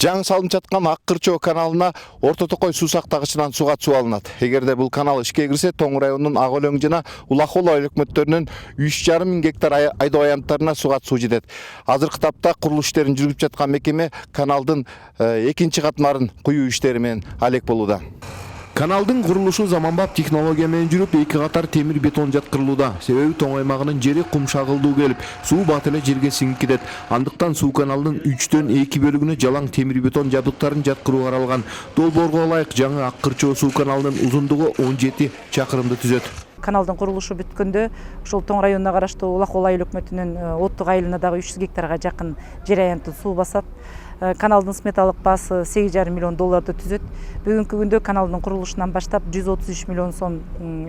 Жаңы салынып жаткан Ак Кырчоо каналына Орто Токой суу сактагычынан суга суу алынат. Эгерде бул канал ишке кирсе, Тоң районунун Ак Өлөң жана Улакол айлык өкмөттөрүнүн 3,5 мың гектар айдоо аянттарына суга суу жетет. Азыркы тапта курулуш иштерин жүргүзүп жаткан мекеме каналдын экинчи катмарын куюу иштери менен алек болууда. Каналдын курулушу заманбап технология менен жүрүп, 2 катар темир бетон жаткырылууда. Себеби тоң аймагынын жери кум шагылдуу келип, суу бат эле жерге сиңип кетет. Андыктан суу каналдын 3-төн 2 бөлүгүнө жалаң темир бетон жабдыктарын жаткыруу каралган. Долбоорго ылайык жаңы Ак Кырчоо суу каналынын узундугу 17 чакырымды түзөт. Каналдын курулушу бүткөндө ошол Тоң районуна караштуу Улакол айыл өкмөтүнүн оттук айылына дагы 300 гектарга жакын жер аянтты суу басат. Каналдын сметалык баасы $8,5 миллион түзөт. Бүгүнкү күндө каналдын курулушунан баштап 133 миллион сом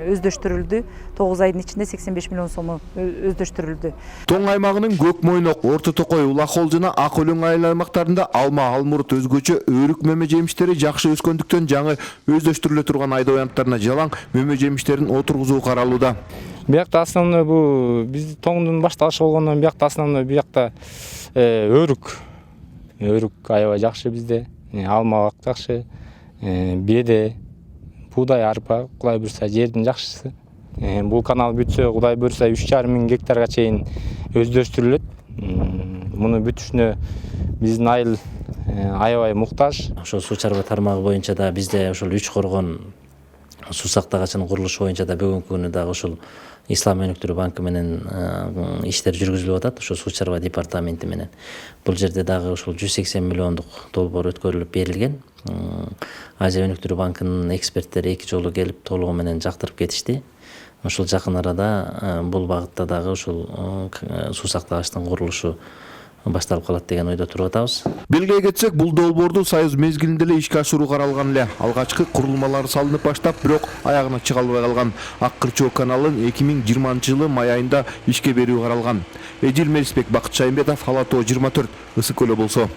өздөштүрүлдү. 9 айдын ичинде 85 миллион сому өздөштүрүлдү. Тоң аймагынын Көк Мойнок, Орто Токой, Улакол жана Ак Өлөң айыл аймактарында алма, алмурут, өзгөчө өрүк мөмө жемиштери жакшы өскөндүктөн жаңы өздөштүрүлө турган айдоо аянттарына жалаң мөмө жемиштерин отургузуу каралууда. Биякта основной бул биз тоңдун башталышы болгондон биякта основной биякта өрүк аябай жакшы bizde. Алма жакшы, беде, буудай, арпа, Кудай буйрса жердин жакшысы. Бул канал бүтсө, Кудай буйрса 3,5 мың гектарга чейин өздөштүрүлөт. Муну бүтүшүнө биздин айыл аябай муктаж. Ошол суу чарба тармагы боюнча да бизде ошол 3 коргон суу сактагычынын курулушу боюнча да бүгүнкү күнү дагы ошол Ислам өнүктүрүү банкы менен иштер жүргүзүлүп атат, ошол суу чарба департаменти менен. Бул жерде дагы ошол 180 миллиондук долбоор өткөрүлүп берилген. Азия өнүктүрүү банкынын эксперттери 2 жолу келип толугу менен жактырып кетишти. Ошол жакын арада бул багытта дагы ошол суу сактагычтын курулушу башталып калат деген ойдо туруп атабыз. Белгилей кетсек, бул долбоорду Союз мезгилинде эле ишке ашыруу каралган эле. Алгачкы курулмалары салынып баштап, бирок аягына чыга албай калган. Ак Кырчоо каналын 2020-жылы май айында ишке берүү каралган. Эжил Мелисбек, Бакыт Шайымбетов, Ала Тоо 24, Ысык Көлө болсо.